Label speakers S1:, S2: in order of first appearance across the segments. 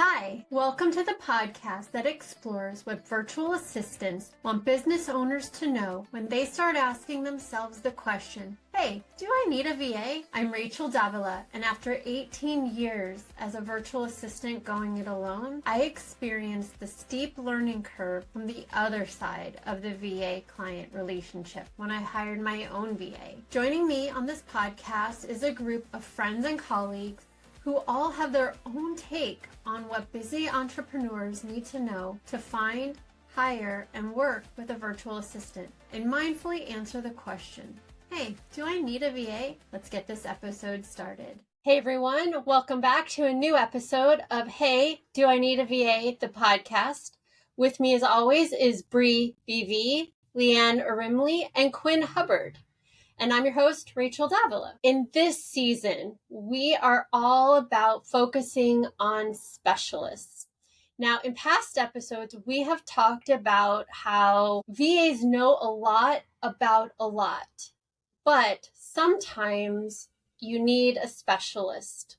S1: Hi, welcome to the podcast that explores what virtual assistants want business owners to know when they start asking themselves the question, hey, do I need a VA? I'm Rachel Davila, and after 18 years as a virtual assistant going it alone, I experienced the steep learning curve from the other side of the VA client relationship when I hired my own VA. Joining me on this podcast is a group of friends and colleagues who all have their own take on what busy entrepreneurs need to know to find, hire, and work with a virtual assistant, and mindfully answer the question, hey, do I need a VA? Let's get this episode started. Hey everyone, welcome back to a new episode of Hey, Do I Need a VA? The podcast. With me as always is Bree BV, LeAnn Erimli, and Quinn Hubbard. And I'm your host, Rachel Davila. In this season, we are all about focusing on specialists. Now, in past episodes, we have talked about how VAs know a lot about a lot, but sometimes you need a specialist,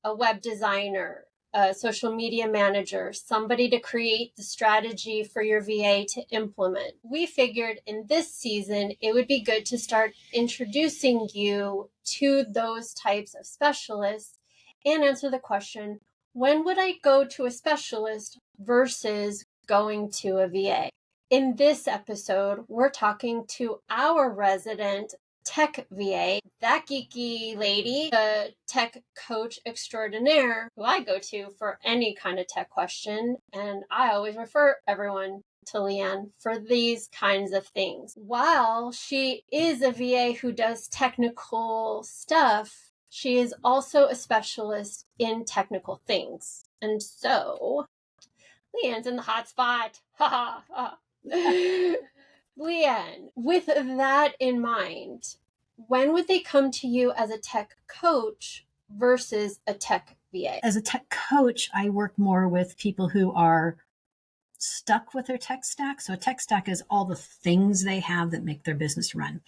S1: a web designer, a social media manager, somebody to create the strategy for your VA to implement. We figured in this season, it would be good to start introducing you to those types of specialists and answer the question, when would I go to a specialist versus going to a VA? In this episode, we're talking to our resident tech VA, That Geeky Lady, the tech coach extraordinaire who I go to for any kind of tech question. And I always refer everyone to LeAnn for these kinds of things. While she is a VA who does technical stuff, she is also a specialist in technical things. And so, LeAnn's in the hot spot. Ha ha ha. LeAnn, with that in mind, when would they come to you as a tech coach versus a tech VA?
S2: As a tech coach, I work more with people who are stuck with their tech stack. So a tech stack is all the things they have that make their business run.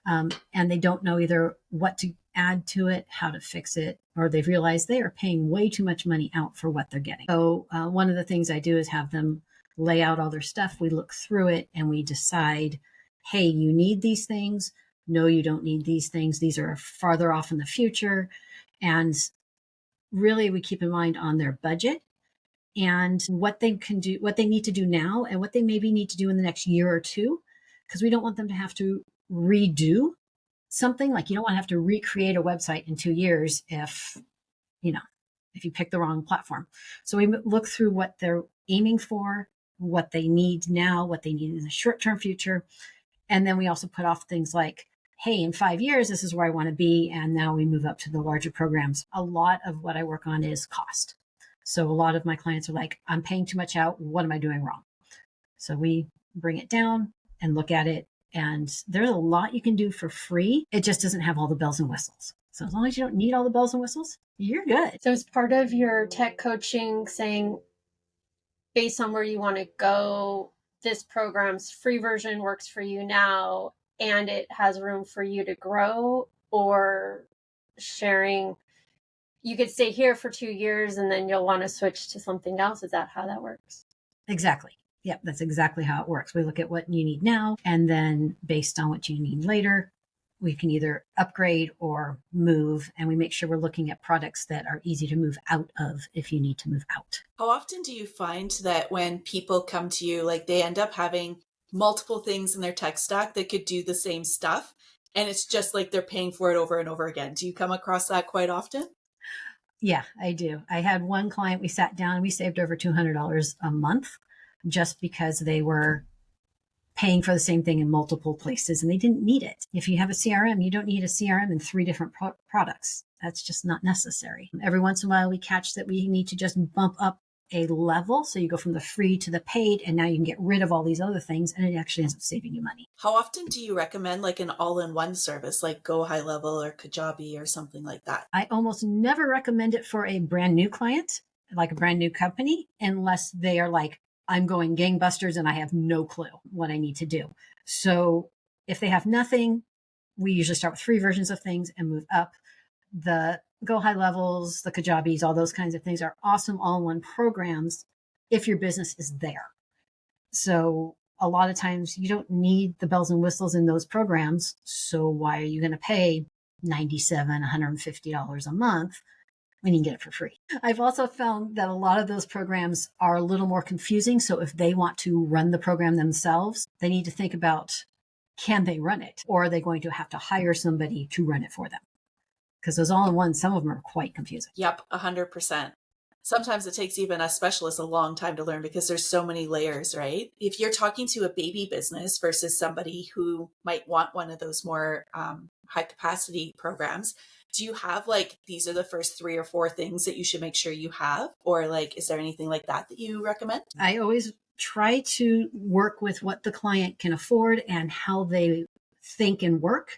S2: And they don't know either what to add to it, how to fix it, or they've realized they are paying way too much money out for what they're getting. So one of the things I do is have them lay out all their stuff. We look through it and we decide, hey, you need these things. No, you don't need these things. These are farther off in the future. And really, we keep in mind on their budget and what they can do, what they need to do now, and what they maybe need to do in the next year or two, because we don't want them to have to redo something. Like, you don't want to have to recreate a website in 2 years if you pick the wrong platform. So we look through what they're aiming for, what they need now, what they need in the short-term future. And then we also put off things like, hey, in 5 years, this is where I want to be. And now we move up to the larger programs. A lot of what I work on is cost. So a lot of my clients are like, I'm paying too much out. What am I doing wrong? So we bring it down and look at it. And there's a lot you can do for free. It just doesn't have all the bells and whistles. So as long as you don't need all the bells and whistles, you're good.
S1: So as part of your tech coaching saying, based on where you want to go, this program's free version works for you now and it has room for you to grow, or sharing, you could stay here for 2 years and then you'll want to switch to something else. Is that how that works?
S2: Exactly. Yep, that's exactly how it works. We look at what you need now, and then based on what you need later, we can either upgrade or move, and we make sure we're looking at products that are easy to move out of if you need to move out.
S3: How often do you find that when people come to you, like they end up having multiple things in their tech stack that could do the same stuff, and it's just like they're paying for it over and over again? Do you come across that quite often?
S2: Yeah, I do. I had one client, we sat down, we saved over $200 a month just because they were paying for the same thing in multiple places and they didn't need it. If you have a CRM, you don't need a CRM in 3 different products. That's just not necessary. Every once in a while, we catch that we need to just bump up a level. So you go from the free to the paid, and now you can get rid of all these other things, and it actually ends up saving you money.
S3: How often do you recommend like an all-in-one service like Go High Level or Kajabi or something like that?
S2: I almost never recommend it for a brand new client, like a brand new company, unless they are like, I'm going gangbusters and I have no clue what I need to do. So if they have nothing, we usually start with free versions of things and move up. The Go High Levels, the Kajabis, all those kinds of things are awesome all-in-one programs if your business is there. So a lot of times you don't need the bells and whistles in those programs. So why are you going to pay $97, $150 a month when you can get it for free? I've also found that a lot of those programs are a little more confusing. So if they want to run the program themselves, they need to think about, can they run it? Or are they going to have to hire somebody to run it for them? Because those all-in-one, some of them are quite confusing.
S3: Yep, 100%. Sometimes it takes even a specialist a long time to learn because there's so many layers, right? If you're talking to a baby business versus somebody who might want one of those more high capacity programs, do you have like, these are the first 3 or 4 things that you should make sure you have? Or like, is there anything like that that you recommend?
S2: I always try to work with what the client can afford and how they think and work,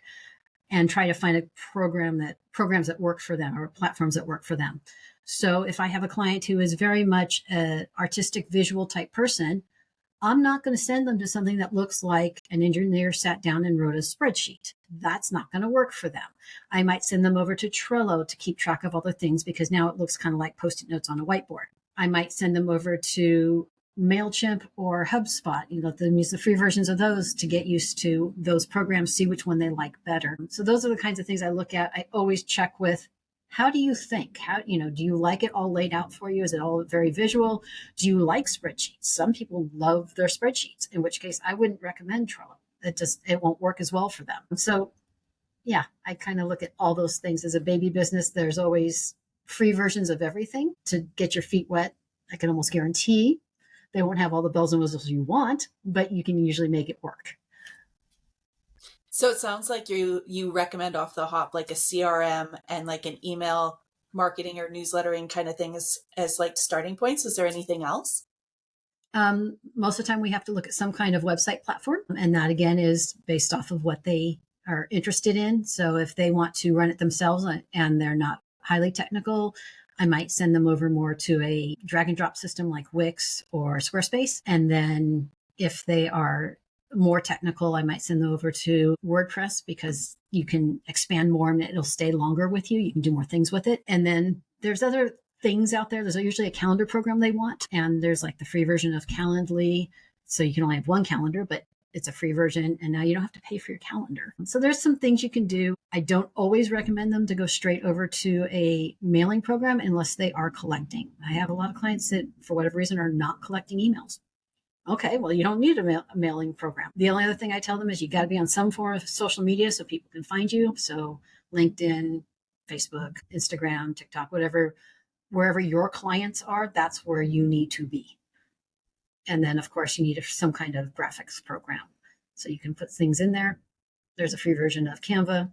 S2: and try to find a programs that work for them or platforms that work for them. So if I have a client who is very much an artistic visual type person, I'm not going to send them to something that looks like an engineer sat down and wrote a spreadsheet. That's not going to work for them. I might send them over to Trello to keep track of all the things, because now it looks kind of like Post-it notes on a whiteboard. I might send them over to MailChimp or HubSpot, let them use the free versions of those to get used to those programs, see which one they like better. So those are the kinds of things I look at. I always check with, how do you think? Do you like it all laid out for you? Is it all very visual? Do you like spreadsheets? Some people love their spreadsheets, in which case I wouldn't recommend Trello. It won't work as well for them. So yeah, I kind of look at all those things. As a baby business, there's always free versions of everything to get your feet wet. I can almost guarantee they won't have all the bells and whistles you want, but you can usually make it work.
S3: So it sounds like you recommend off the hop like a CRM and like an email marketing or newslettering kind of thing as like starting points. Is there anything else?
S2: Most of the time we have to look at some kind of website platform, and that again is based off of what they are interested in. So if they want to run it themselves and they're not highly technical, I might send them over more to a drag and drop system like Wix or Squarespace. And then if they are more technical, I might send them over to WordPress, because you can expand more and it'll stay longer with you. You can do more things with it. And then there's other things out there. There's usually a calendar program they want. And there's like the free version of Calendly. So you can only have one calendar, but it's a free version. And now you don't have to pay for your calendar. So there's some things you can do. I don't always recommend them to go straight over to a mailing program unless they are collecting. I have a lot of clients that, for whatever reason, are not collecting emails. Okay, well, you don't need a mailing program. The only other thing I tell them is you got to be on some form of social media so people can find you. So LinkedIn, Facebook, Instagram, TikTok, wherever your clients are, that's where you need to be. And then, of course, you need some kind of graphics program. So you can put things in there. There's a free version of Canva.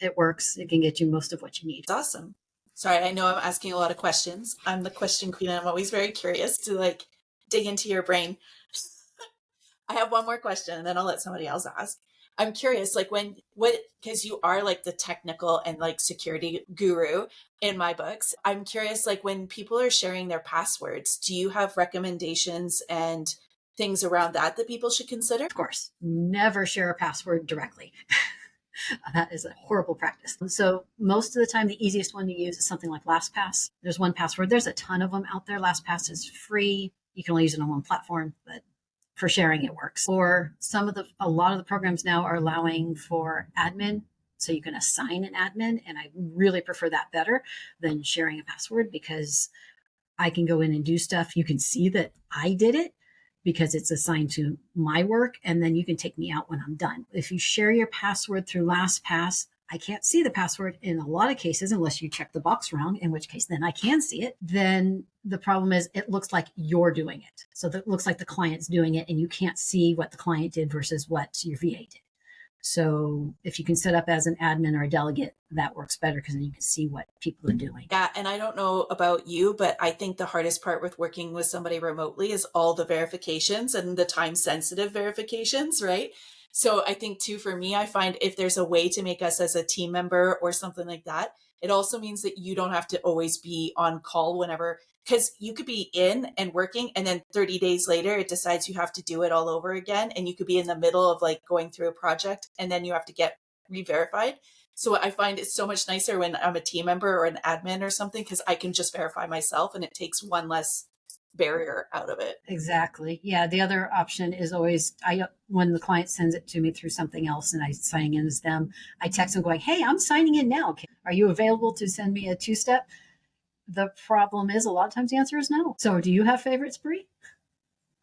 S2: It works. It can get you most of what you need.
S3: It's awesome. Sorry, I know I'm asking a lot of questions. I'm the question queen, and I'm always very curious to like dig into your brain. I have one more question and then I'll let somebody else ask. I'm curious, like because you are like the technical and like security guru in my books. I'm curious, like when people are sharing their passwords, do you have recommendations and things around that people should consider?
S2: Of course, never share a password directly. That is a horrible practice. So most of the time, the easiest one to use is something like LastPass. There's 1Password. There's a ton of them out there. LastPass is free. You can only use it on one platform, but for sharing, it works. Or a lot of the programs now are allowing for admin. So you can assign an admin. And I really prefer that better than sharing a password, because I can go in and do stuff. You can see that I did it because it's assigned to my work. And then you can take me out when I'm done. If you share your password through LastPass, I can't see the password in a lot of cases unless you check the box wrong, in which case then I can see it. Then the problem is it looks like you're doing it. So it looks like the client's doing it and you can't see what the client did versus what your VA did. So if you can set up as an admin or a delegate, that works better, because then you can see what people are doing.
S3: Yeah. And I don't know about you, but I think the hardest part with working with somebody remotely is all the verifications and the time sensitive verifications, right? So I think too, for me, I find if there's a way to make us as a team member or something like that, it also means that you don't have to always be on call whenever, because you could be in and working and then 30 days later, it decides you have to do it all over again. And you could be in the middle of like going through a project and then you have to get re-verified. So I find it's so much nicer when I'm a team member or an admin or something, because I can just verify myself and it takes one less barrier out of it.
S2: Exactly. Yeah. The other option is always when the client sends it to me through something else and I sign in as them, I text them going, "Hey, I'm signing in now. Are you available to send me a 2-step?" The problem is a lot of times the answer is no. So do you have favorites, Bree?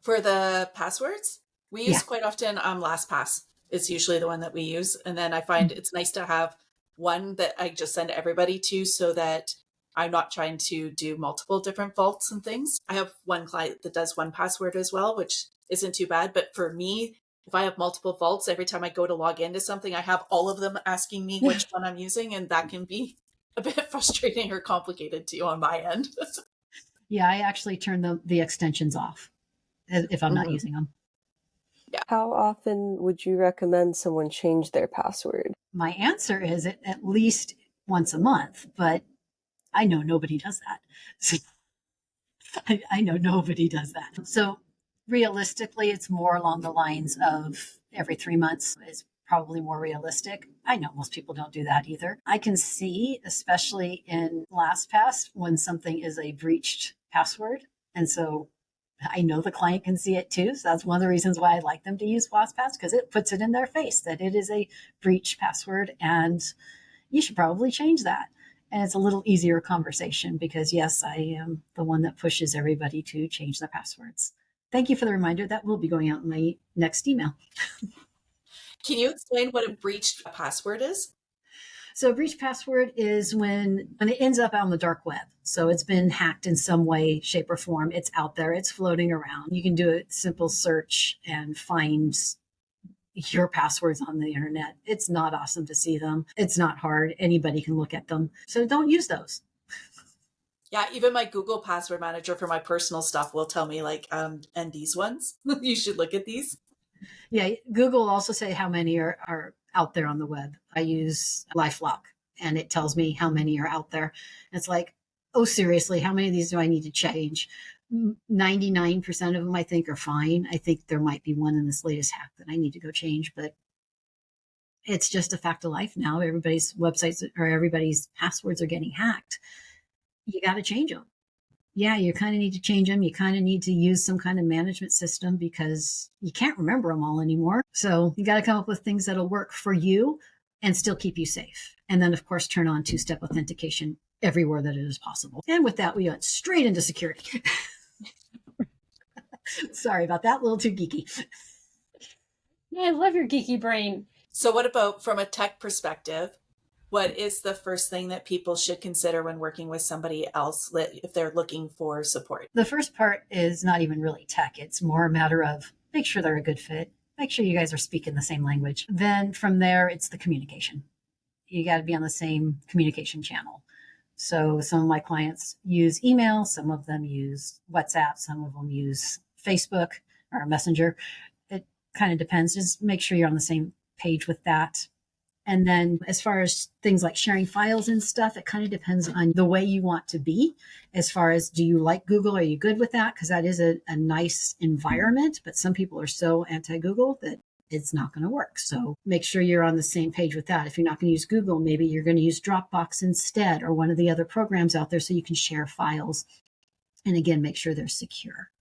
S3: For the passwords, we
S2: Yeah.
S3: use quite often LastPass. It's usually the one that we use. And then I find it's nice to have one that I just send everybody to so that I'm not trying to do multiple different vaults and things. I have one client that does 1Password as well, which isn't too bad. But for me, if I have multiple vaults, every time I go to log into something, I have all of them asking me which one I'm using. And that can be a bit frustrating or complicated too on my end.
S2: Yeah. I actually turn the extensions off if I'm not
S3: Mhm.
S2: using them.
S3: Yeah.
S4: How often would you recommend someone change their password?
S2: My answer is at least once a month, but I know nobody does that. I know nobody does that. So realistically, it's more along the lines of every 3 months is probably more realistic. I know most people don't do that either. I can see, especially in LastPass, when something is a breached password. And so I know the client can see it too. So that's one of the reasons why I like them to use LastPass, because it puts it in their face that it is a breach password and you should probably change that. And it's a little easier conversation because, yes, I am the one that pushes everybody to change their passwords. Thank you for the reminder. That will be going out in my next email.
S3: Can you explain what a breached password is?
S2: So, a breach password is when it ends up out on the dark web. So, it's been hacked in some way, shape, or form. It's out there, it's floating around. You can do a simple search and find your passwords on the internet. It's not awesome to see them. It's not hard. Anybody can look at them. So, don't use those.
S3: Yeah, even my Google password manager for my personal stuff will tell me like, and these ones, you should look at these.
S2: Yeah, Google will also say how many are out there on the web. I use LifeLock and it tells me how many are out there. And it's like, oh, seriously, how many of these do I need to change? 99% of them I think are fine. I think there might be one in this latest hack that I need to go change, but it's just a fact of life now. Everybody's websites or everybody's passwords are getting hacked. You got to change them. Yeah, you kind of need to change them. You kind of need to use some kind of management system because you can't remember them all anymore. So you got to come up with things that'll work for you and still keep you safe. And then, of course, turn on 2-step authentication everywhere that it is possible. And with that, we went straight into security. Sorry about that. A little too geeky.
S1: Yeah, I love your geeky brain.
S3: So what about from a tech perspective? What is the first thing that people should consider when working with somebody else if they're looking for support?
S2: The first part is not even really tech. It's more a matter of make sure they're a good fit. Make sure you guys are speaking the same language. Then from there, it's the communication. You got to be on the same communication channel. So some of my clients use email, some of them use WhatsApp, some of them use Facebook or Messenger. It kind of depends. Just make sure you're on the same page with that. And then as far as things like sharing files and stuff, it kind of depends on the way you want to be. As far as do you like Google? Are you good with that? Because that is a nice environment, but some people are so anti-Google that it's not going to work. So make sure you're on the same page with that. If you're not going to use Google, maybe you're going to use Dropbox instead or one of the other programs out there so you can share files. And again, make sure they're secure.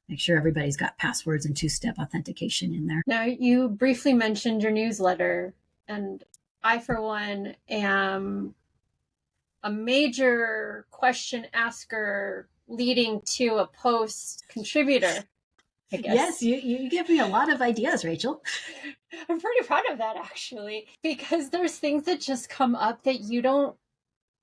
S2: Make sure everybody's got passwords and 2-step authentication in there.
S1: Now, you briefly mentioned your newsletter, and I, for one, am a major question asker leading to a post contributor, I guess.
S2: Yes, you give me a lot of ideas, Rachel.
S1: I'm pretty proud of that, actually, because there's things that just come up that you don't,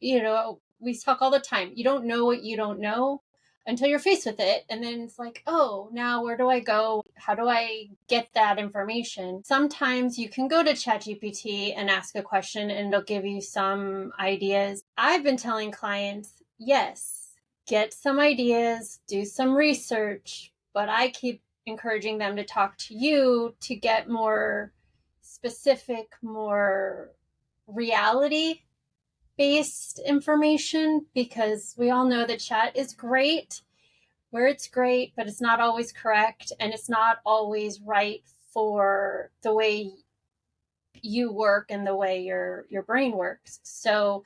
S1: we talk all the time. You don't know what you don't know until you're faced with it. And then it's like, oh, now where do I go? How do I get that information? Sometimes you can go to ChatGPT and ask a question and it'll give you some ideas. I've been telling clients, yes, get some ideas, do some research, but I keep encouraging them to talk to you to get more specific, more reality based information, because we all know that chat is great where it's great, but it's not always correct and it's not always right for the way you work and the way your brain works. So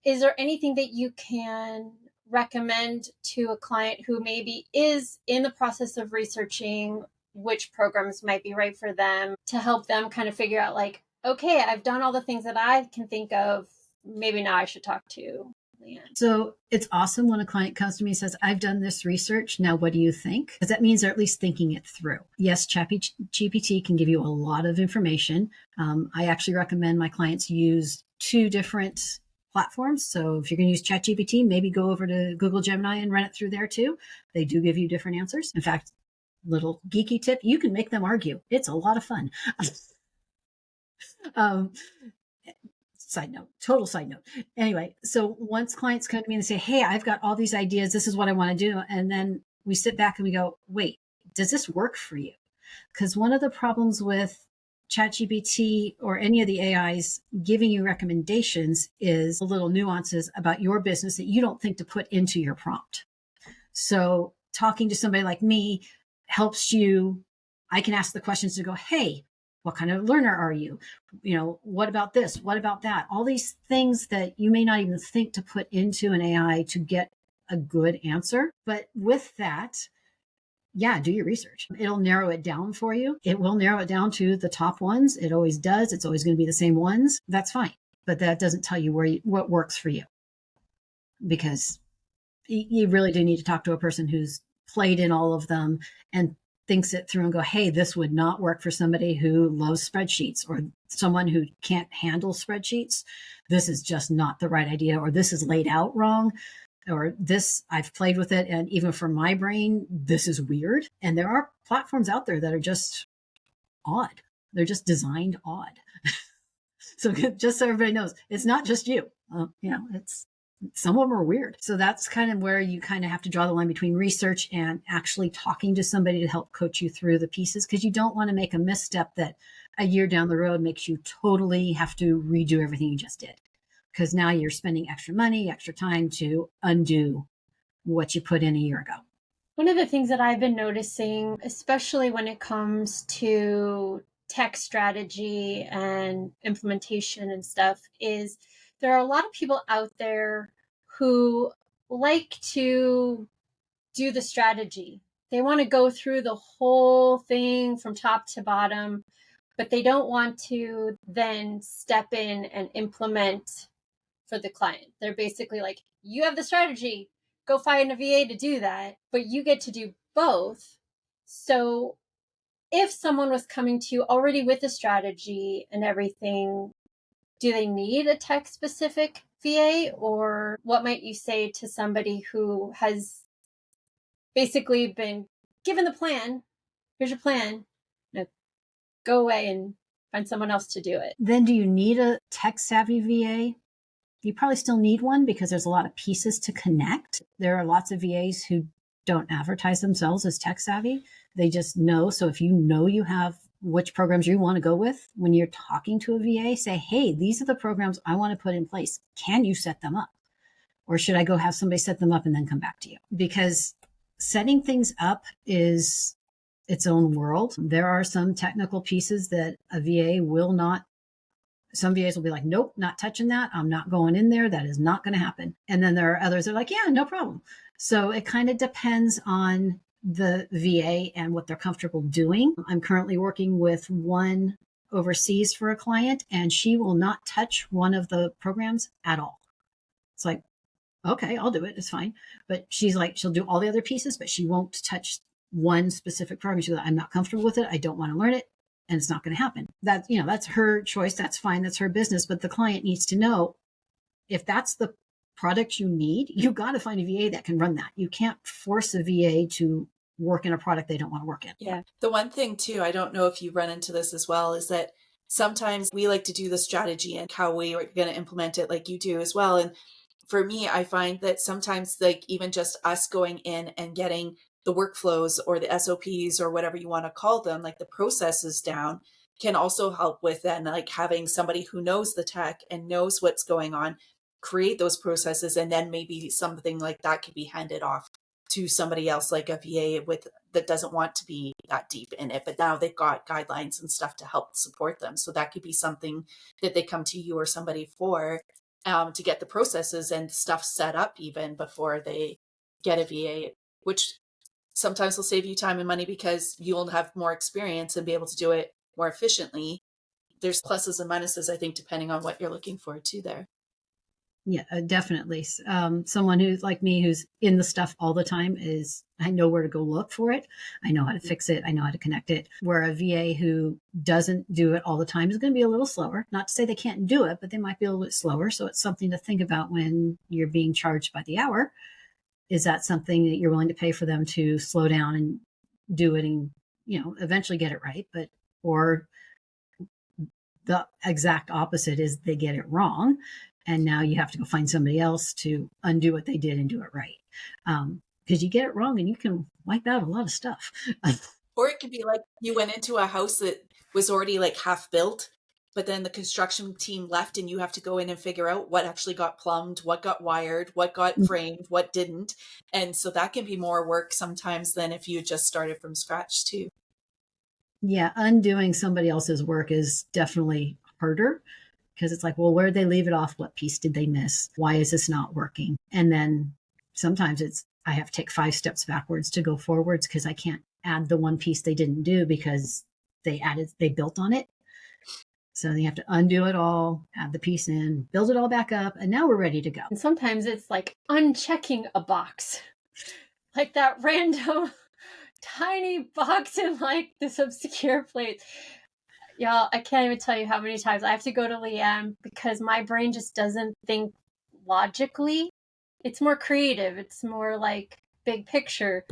S1: is there anything that you can recommend to a client who maybe is in the process of researching which programs might be right for them, to help them kind of figure out, like, okay, I've done all the things that I can think of. Maybe now I should talk to LeAnn.
S2: So it's awesome when a client comes to me and says, I've done this research. Now, what do you think? Because that means they're at least thinking it through. Yes, ChatGPT can give you a lot of information. I actually recommend my clients use 2 different platforms. So if you're going to use ChatGPT, maybe go over to Google Gemini and run it through there too. They do give you different answers. In fact, little geeky tip, you can make them argue. It's a lot of fun. Total side note. Anyway, so once clients come to me and say, hey, I've got all these ideas. This is what I want to do. And then we sit back and we go, wait, does this work for you? Because one of the problems with ChatGPT or any of the AIs giving you recommendations is the little nuances about your business that you don't think to put into your prompt. So talking to somebody like me helps you. I can ask the questions to go, hey, what kind of learner are you? What about this? What about that? All these things that you may not even think to put into an AI to get a good answer. But with that, yeah, do your research. It'll narrow it down for you. It will narrow it down to the top ones. It always does. It's always going to be the same ones. That's fine. But that doesn't tell you what works for you, because you really do need to talk to a person who's played in all of them and thinks it through and go, hey, this would not work for somebody who loves spreadsheets, or someone who can't handle spreadsheets. This is just not the right idea, or this is laid out wrong, or this, I've played with it, and even for my brain, this is weird. And there are platforms out there that are just odd. They're just designed odd. So just so everybody knows, it's not just you. It's some of them are weird. So that's kind of where you kind of have to draw the line between research and actually talking to somebody to help coach you through the pieces, because you don't want to make a misstep that a year down the road makes you totally have to redo everything you just did, because now you're spending extra money, extra time to undo what you put in a year ago.
S1: One of the things that I've been noticing, especially when it comes to tech strategy and implementation and stuff, is there are a lot of people out there who like to do the strategy. They want to go through the whole thing from top to bottom, but they don't want to then step in and implement for the client. They're basically like, you have the strategy, go find a VA to do that, but you get to do both. So if someone was coming to you already with a strategy and everything, do they need a tech specific VA? Or what might you say to somebody who has basically been given the plan? Here's your plan. Now go away and find someone else to do it.
S2: Then do you need a tech savvy VA? You probably still need one, because there's a lot of pieces to connect. There are lots of VAs who don't advertise themselves as tech savvy. They just know. So if you know you have which programs you want to go with, when you're talking to a VA, say, hey, these are the programs I want to put in place. Can you set them up? Or should I go have somebody set them up and then come back to you? Because setting things up is its own world. There are some technical pieces that a VA will not. Some VAs will be like, nope, not touching that. I'm not going in there. That is not going to happen. And then there are others that are like, yeah, no problem. So it kind of depends on the VA and what they're comfortable doing. I'm currently working with one overseas for a client, and she will not touch one of the programs at all. It's like, okay, I'll do it. It's fine. But she's like, she'll do all the other pieces, but she won't touch one specific program. She's like, I'm not comfortable with it. I don't want to learn it. And it's not going to happen. That's her choice. That's fine. That's her business. But the client needs to know, if that's the product you need, you got to find a VA that can run that. You can't force a VA to work in a product they don't want to work in.
S3: Yeah. The one thing too, I don't know if you run into this as well, is that sometimes we like to do the strategy and how we are going to implement it, like you do as well. And for me, I find that sometimes, like, even just us going in and getting the workflows or the SOPs or whatever you want to call them, like the processes down, can also help with then like having somebody who knows the tech and knows what's going on, create those processes, and then maybe something like that could be handed off to somebody else like a VA that doesn't want to be that deep in it, but now they've got guidelines and stuff to help support them. So that could be something that they come to you or somebody for, to get the processes and stuff set up even before they get a VA, which sometimes will save you time and money because you'll have more experience and be able to do it more efficiently. There's pluses and minuses, I think, depending on what you're looking for too there.
S2: Yeah, definitely. Someone who's like me, who's in the stuff all the time, I know where to go look for it. I know how to fix it. I know how to connect it. Where a VA who doesn't do it all the time is going to be a little slower. Not to say they can't do it, but they might be a little bit slower. So it's something to think about when you're being charged by the hour. Is that something that you're willing to pay for them to slow down and do it and, eventually get it right? Or the exact opposite is they get it wrong. And now you have to go find somebody else to undo what they did and do it right. Because you get it wrong and you can wipe out a lot of stuff.
S3: Or it could be like you went into a house that was already like half built, but then the construction team left and you have to go in and figure out what actually got plumbed, what got wired, what got framed, what didn't. And so that can be more work sometimes than if you just started from scratch too.
S2: Yeah, undoing somebody else's work is definitely harder. Because it's like, well, where did they leave it off? What piece did they miss? Why is this not working? And then sometimes I have to take 5 steps backwards to go forwards because I can't add the one piece they didn't do because they built on it. So you have to undo it all, add the piece in, build it all back up, and now we're ready to go.
S1: And sometimes it's like unchecking a box, like that random tiny box in like this obscure place. Y'all, I can't even tell you how many times I have to go to LeAnn because my brain just doesn't think logically. It's more creative. It's more like big picture.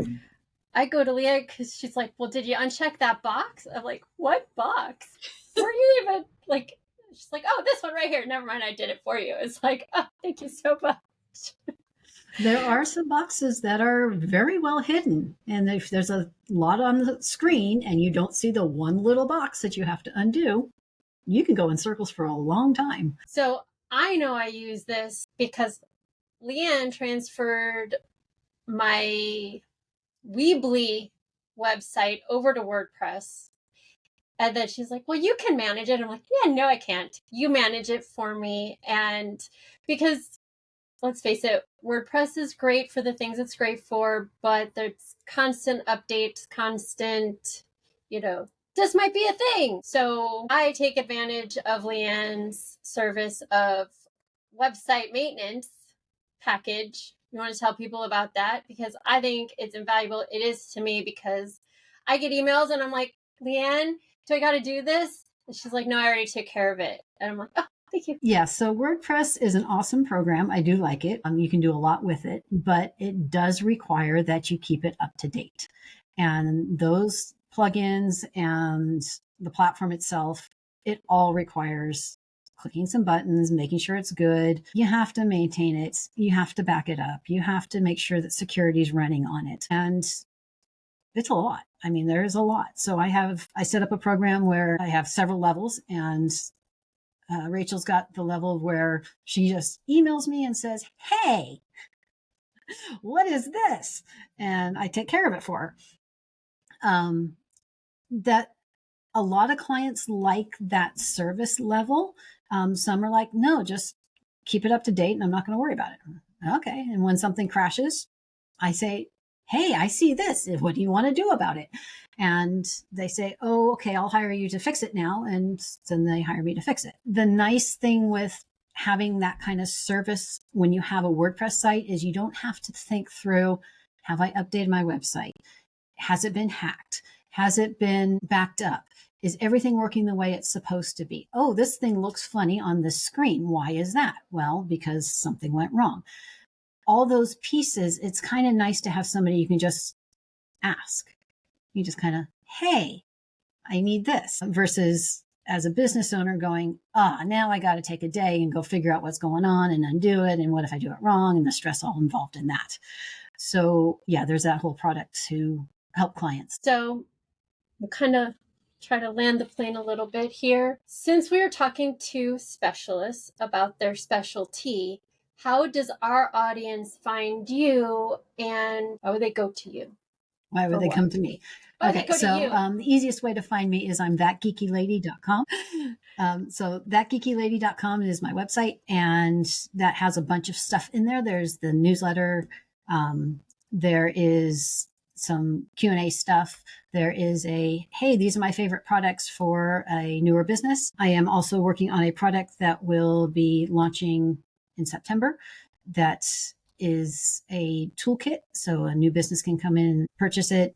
S1: I go to LeAnn because she's like, well, did you uncheck that box? I'm like, what box? Were you even like, she's like, oh, this one right here. Never mind, I did it for you. It's like, oh, thank you so much.
S2: There are some boxes that are very well hidden. And if there's a lot on the screen and you don't see the one little box that you have to undo, you can go in circles for a long time.
S1: So I know I use this because LeAnn transferred my Weebly website over to WordPress. And then she's like, well, you can manage it. I'm like, yeah, no, I can't. You manage it for me. And because let's face it, WordPress is great for the things it's great for, but there's constant updates, constant, this might be a thing. So I take advantage of LeAnn's service of website maintenance package. You want to tell people about that? Because I think it's invaluable. It is to me because I get emails and I'm like, LeAnn, do I got to do this? And she's like, no, I already took care of it. And I'm like, oh, thank you.
S2: Yeah, so WordPress is an awesome program. I do like it. You can do a lot with it, but it does require that you keep it up to date. And those plugins and the platform itself, it all requires clicking some buttons, making sure it's good. You have to maintain it. You have to back it up. You have to make sure that security is running on it. And it's a lot. I mean, there's a lot. So I set up a program where I have several levels, and Rachel's got the level where she just emails me and says, hey, what is this? And I take care of it for her. That a lot of clients like that service level. Some are like, no, just keep it up to date and I'm not going to worry about it. Okay. And when something crashes, I say, hey, I see this. What do you want to do about it? And they say, oh, okay, I'll hire you to fix it now. And then they hire me to fix it. The nice thing with having that kind of service when you have a WordPress site is you don't have to think through, have I updated my website? Has it been hacked? Has it been backed up? Is everything working the way it's supposed to be? Oh, this thing looks funny on this screen. Why is that? Well, because something went wrong. All those pieces, it's kind of nice to have somebody you can just ask. You just kind of, hey, I need this, versus as a business owner going, now I got to take a day and go figure out what's going on and undo it. And what if I do it wrong? And the stress all involved in that. So yeah, there's that whole product to help clients.
S1: So we'll kind of try to land the plane a little bit here. Since we are talking to specialists about their specialty, how does our audience find you, and why would they go to you?
S2: Why would they come to me? Okay, so the easiest way to find me is I'm thatgeekylady.com. So thatgeekylady.com is my website, and that has a bunch of stuff in there. There's the newsletter. There is some Q&A stuff. There is hey, these are my favorite products for a newer business. I am also working on a product that will be launching in September that is a toolkit. So a new business can come in and purchase it.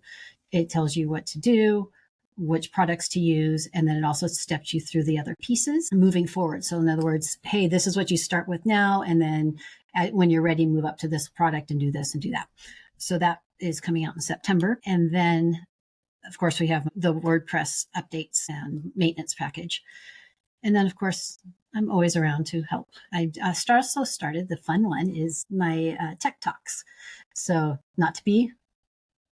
S2: It tells you what to do, which products to use, and then it also steps you through the other pieces moving forward. So in other words, hey, this is what you start with now, and then when you're ready, move up to this product and do this and do that. So that is coming out in September. And then, of course, we have the WordPress updates and maintenance package. And then, of course, I'm always around to help. I also started, the fun one is my tech talks. So not to be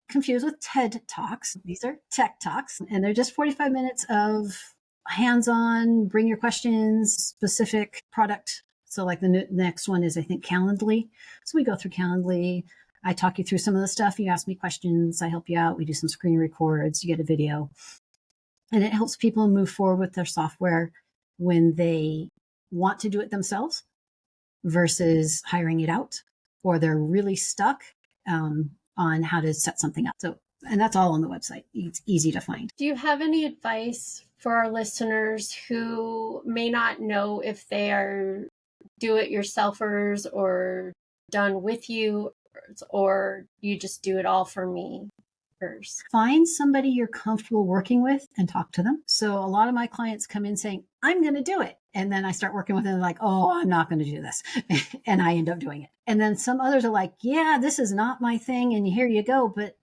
S2: confused with TED Talks. These are tech talks, and they're just 45 minutes of hands-on, bring your questions, specific product. So like the next one is, I think, Calendly. So we go through Calendly. I talk you through some of the stuff. You ask me questions. I help you out. We do some screen records. You get a video. And it helps people move forward with their software when they want to do it themselves versus hiring it out, or they're really stuck on how to set something up. So, and that's all on the website. It's easy to find.
S1: Do you have any advice for our listeners who may not know if they are do-it-yourselfers or done with you, or you just do it all for me?
S2: Find somebody you're comfortable working with and talk to them. So a lot of my clients come in saying, I'm going to do it. And then I start working with them like, oh, I'm not going to do this. And I end up doing it. And then some others are like, yeah, this is not my thing. And here you go. But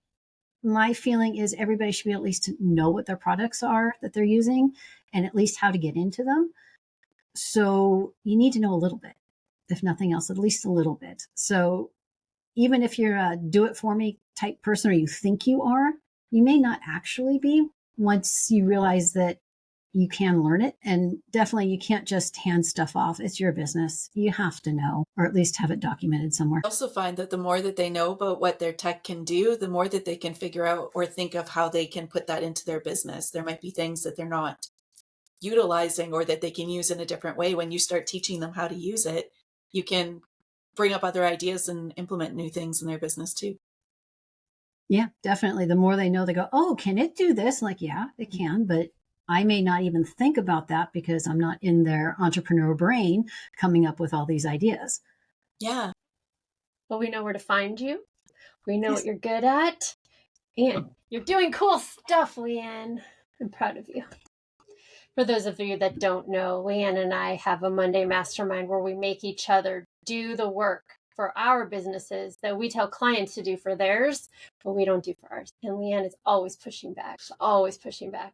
S2: my feeling is everybody should be at least to know what their products are that they're using and at least how to get into them. So you need to know a little bit, if nothing else, at least a little bit. So even if you're a do-it-for-me type person, or you think you are, you may not actually be once you realize that you can learn it. And definitely you can't just hand stuff off. It's your business. You have to know, or at least have it documented somewhere.
S3: I also find that the more that they know about what their tech can do, the more that they can figure out or think of how they can put that into their business. There might be things that they're not utilizing or that they can use in a different way. When you start teaching them how to use it, you can bring up other ideas and implement new things in their business too.
S2: Yeah, definitely. The more they know, they go, oh, can it do this? Like, yeah, it can, but I may not even think about that because I'm not in their entrepreneur brain coming up with all these ideas.
S3: Yeah.
S1: Well, we know where to find you. We know what you're good at. And you're doing cool stuff, LeAnn. I'm proud of you. For those of you that don't know, LeAnn and I have a Monday mastermind where we make each other do the work for our businesses that we tell clients to do for theirs, but we don't do for ours. And LeAnn is always pushing back.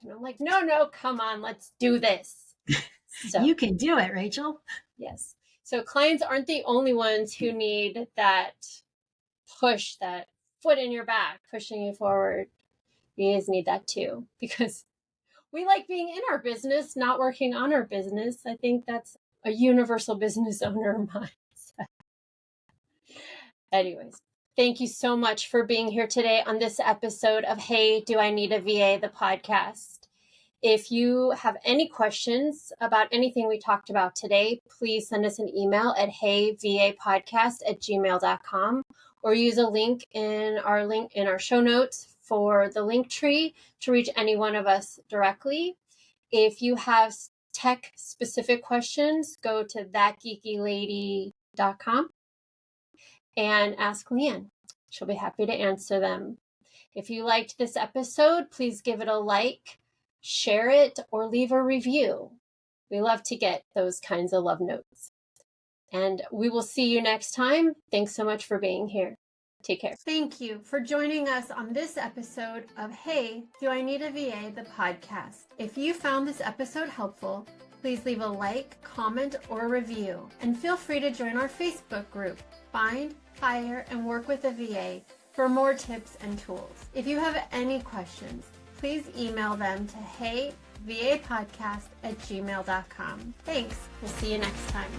S1: And I'm like, no, come on, let's do this.
S2: So you can do it, Rachel.
S1: Yes. So clients aren't the only ones who need that push, that foot in your back, pushing you forward. You guys need that too, because we like being in our business, not working on our business. I think that's a universal business owner mindset. Anyways, thank you so much for being here today on this episode of Hey, Do I Need a VA, the podcast. If you have any questions about anything we talked about today, please send us an email at heyvapodcast@gmail.com or use a link in our show notes for the link tree to reach any one of us directly. If you have tech specific questions, go to thatgeekylady.com and ask LeAnn. She'll be happy to answer them. If you liked this episode, please give it a like, share it, or leave a review. We love to get those kinds of love notes. And we will see you next time. Thanks so much for being here. Take care.
S5: Thank you for joining us on this episode of Hey, Do I Need a VA, the podcast. If you found this episode helpful, please leave a like, comment, or review. And feel free to join our Facebook group, Find, Hire, and Work with a VA, for more tips and tools. If you have any questions, please email them to heyvapodcast@gmail.com. Thanks. We'll see you next time.